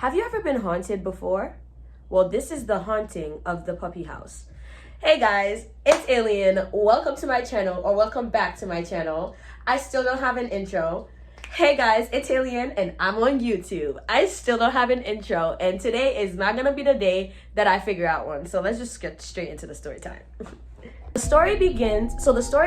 Have you ever been haunted before? Well, this is the haunting of the puppy house. Hey guys, it's Alien. Welcome to my channel, or welcome back to my channel. I still don't have an intro. Hey guys, it's Alien and I'm on YouTube. I still don't have an intro, and today is not gonna be the day that I figure out one. So let's just get straight into the story time. The story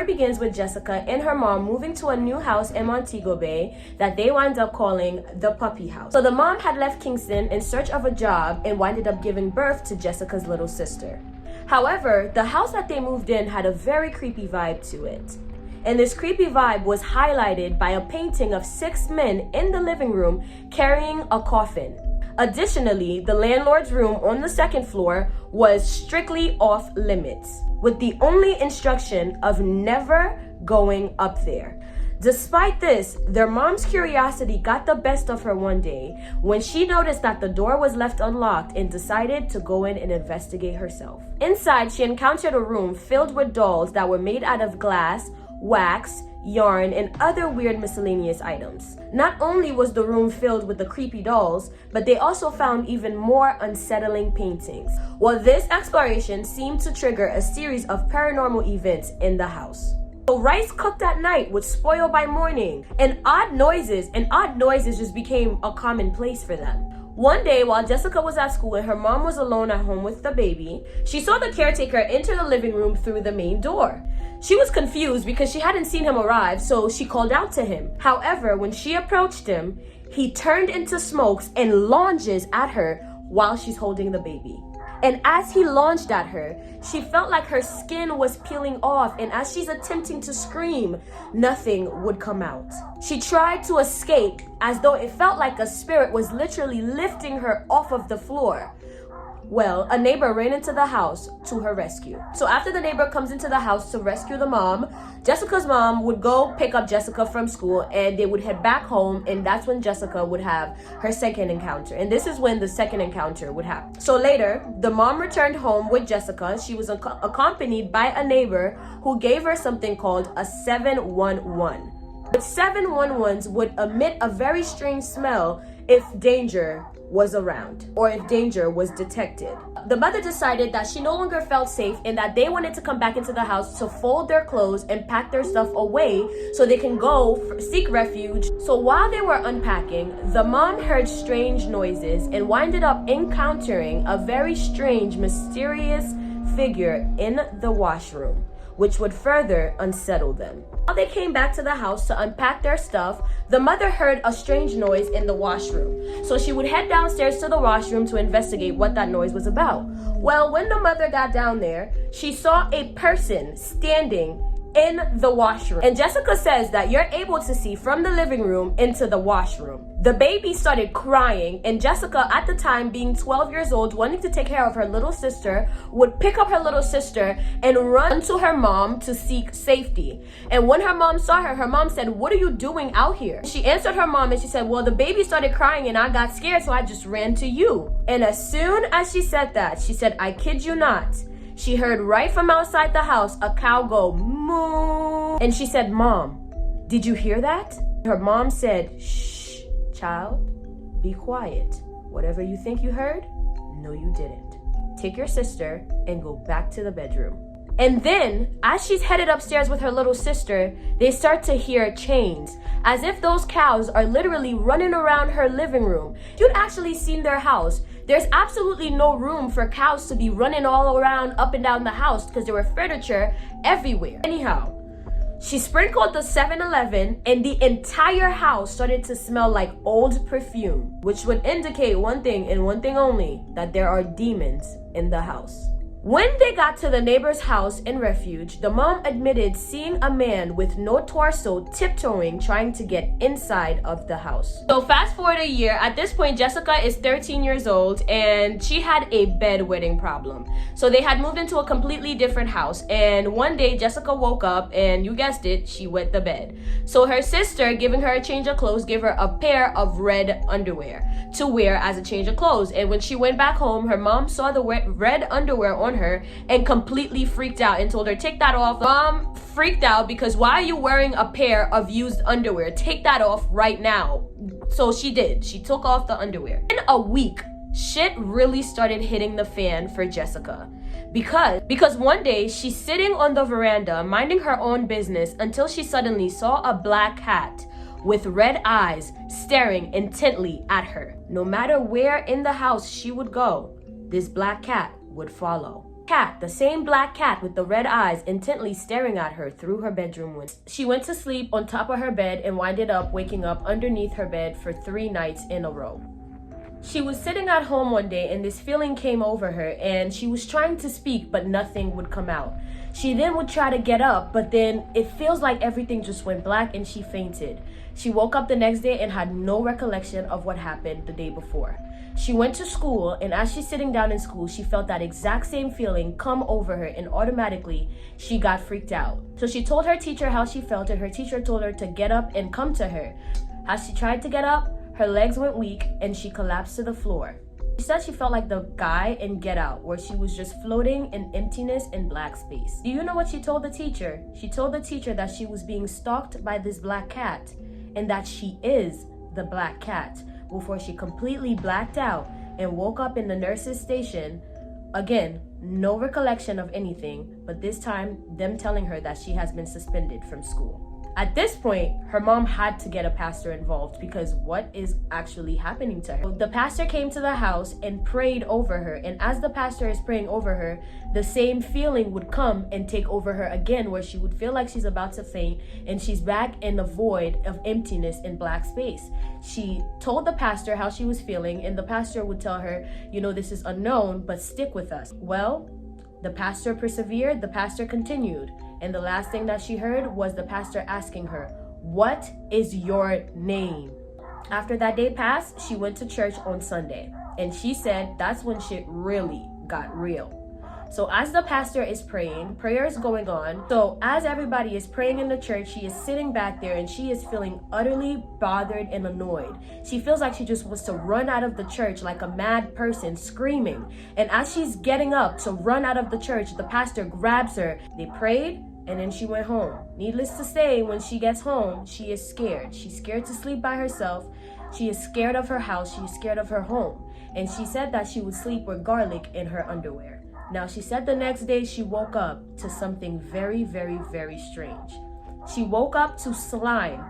begins with Jessica and her mom moving to a new house in Montego Bay that they wind up calling the puppy house. So the mom had left Kingston in search of a job and winded up giving birth to Jessica's little sister. However, the house that they moved in had a very creepy vibe to it. And this creepy vibe was highlighted by a painting of 6 men in the living room carrying a coffin. Additionally, the landlord's room on the second floor was strictly off limits, with the only instruction of never going up there. Despite this, their mom's curiosity got the best of her one day when she noticed that the door was left unlocked and decided to go in and investigate herself. Inside, she encountered a room filled with dolls that were made out of glass, wax, yarn, and other weird miscellaneous items. Not only was the room filled with the creepy dolls, but they also found even more unsettling paintings. Well, this exploration seemed to trigger a series of paranormal events in the house. So rice cooked at night would spoil by morning, and odd noises just became a commonplace for them. One day, while Jessica was at school and her mom was alone at home with the baby, she saw the caretaker enter the living room through the main door. She was confused because she hadn't seen him arrive, so she called out to him. However, when she approached him, he turned into smokes and lunges at her while she's holding the baby. And as he lunged at her, she felt like her skin was peeling off, and as she's attempting to scream, nothing would come out. She tried to escape as though it felt like a spirit was literally lifting her off of the floor. Well, a neighbor ran into the house to her rescue. So after the neighbor comes into the house to rescue the mom, Jessica's mom would go pick up Jessica from school and they would head back home, and that's when Jessica would have her second encounter. And this is when the second encounter would happen. So later, the mom returned home with Jessica. She was accompanied by a neighbor who gave her something called a 711. But 711s would emit a very strange smell if danger was around or if danger was detected. The mother decided that she no longer felt safe and that they wanted to come back into the house to fold their clothes and pack their stuff away so they can go seek refuge. So while they were unpacking, the mom heard strange noises and winded up encountering a very strange, mysterious figure in the washroom, which would further unsettle them. While they came back to the house to unpack their stuff, the mother heard a strange noise in the washroom. So she would head downstairs to the washroom to investigate what that noise was about. Well, when the mother got down there, she saw a person standing in the washroom. And Jessica says that you're able to see from the living room into the washroom. The baby started crying, and Jessica, at the time being 12 years old, wanting to take care of her little sister, would pick up her little sister and run to her mom to seek safety. And when her mom saw her, her mom said, "What are you doing out here?" She answered her mom and she said, "Well, the baby started crying and I got scared, so I just ran to you." And as soon as she said that, she said, "I kid you not, she heard right from outside the house a cow go moo." And she said, "Mom, did you hear that?" Her mom said, "Shh, child, be quiet. Whatever you think you heard, no you didn't. Take your sister and go back to the bedroom." And then, as she's headed upstairs with her little sister, they start to hear chains, as if those cows are literally running around her living room. You'd actually seen their house. There's absolutely no room for cows to be running all around up and down the house because there were furniture everywhere. Anyhow, she sprinkled the 7-Eleven and the entire house started to smell like old perfume, which would indicate one thing and one thing only, that there are demons in the house. When they got to the neighbor's house in refuge, the mom admitted seeing a man with no torso tiptoeing trying to get inside of the house. So fast forward a year, at this point Jessica is 13 years old and she had a bedwetting problem. So they had moved into a completely different house, and one day Jessica woke up and, you guessed it, she wet the bed. So her sister, giving her a change of clothes, gave her a pair of red underwear to wear as a change of clothes. And when she went back home, her mom saw the red underwear on her and completely freaked out and told her, take that off. Mom freaked out because why are you wearing a pair of used underwear? Take that off right now. So she did. She took off the underwear. In a week, shit really started hitting the fan for Jessica. Because one day she's sitting on the veranda minding her own business until she suddenly saw a black cat with red eyes staring intently at her. No matter where in the house she would go, this black cat would follow. The same black cat with the red eyes intently staring at her through her bedroom window. She went to sleep on top of her bed and winded up waking up underneath her bed for 3 nights in a row. She was sitting at home one day and this feeling came over her and she was trying to speak but nothing would come out. She then would try to get up, but then it feels like everything just went black and she fainted. She woke up the next day and had no recollection of what happened the day before. She went to school, and as she's sitting down in school, she felt that exact same feeling come over her, and automatically she got freaked out. So she told her teacher how she felt, and her teacher told her to get up and come to her. As she tried to get up, her legs went weak and she collapsed to the floor. She said she felt like the guy in Get Out, where she was just floating in emptiness and black space. Do you know what she told the teacher? She told the teacher that she was being stalked by this black cat and that she is the black cat, before she completely blacked out and woke up in the nurse's station. Again, no recollection of anything, but this time them telling her that she has been suspended from school. At this point, her mom had to get a pastor involved because what is actually happening to her? The pastor came to the house and prayed over her, and as the pastor is praying over her, the same feeling would come and take over her again, where she would feel like she's about to faint and she's back in a void of emptiness in black space. She told the pastor how she was feeling, and the pastor would tell her, you know, this is unknown, but stick with us. Well, the pastor persevered, the pastor continued. And the last thing that she heard was the pastor asking her, what is your name? After that day passed, she went to church on Sunday. And she said that's when shit really got real. So as the pastor is praying, prayer is going on. So as everybody is praying in the church, she is sitting back there and she is feeling utterly bothered and annoyed. She feels like she just wants to run out of the church like a mad person, screaming. And as she's getting up to run out of the church, the pastor grabs her. They prayed and then she went home. Needless to say, when she gets home, she is scared. She's scared to sleep by herself. She is scared of her house. She is scared of her home. And she said that she would sleep with garlic in her underwear. Now, she said the next day she woke up to something very, very, very strange. She woke up to slime.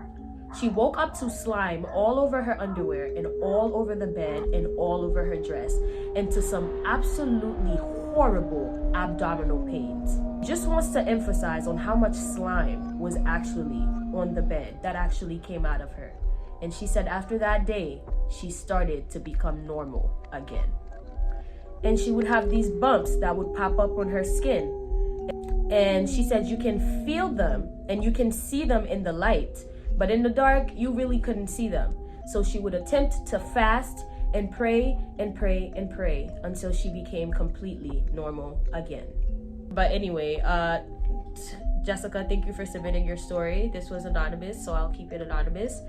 She woke up to slime all over her underwear and all over the bed and all over her dress, and to some absolutely horrible abdominal pains. Just wants to emphasize on how much slime was actually on the bed that actually came out of her. And she said after that day, she started to become normal again. And she would have these bumps that would pop up on her skin. And she said you can feel them and you can see them in the light, but in the dark, you really couldn't see them. So she would attempt to fast and pray and pray and pray until she became completely normal again. But anyway, Jessica, thank you for submitting your story. This was anonymous, so I'll keep it anonymous.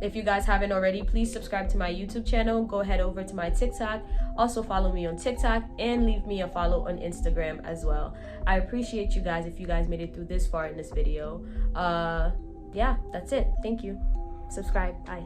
If you guys haven't already, please subscribe to my YouTube channel. Go head over to my TikTok. Also follow me on TikTok and leave me a follow on Instagram as well. I appreciate you guys if you guys made it through this far in this video. Yeah, that's it. Thank you. Subscribe. Bye.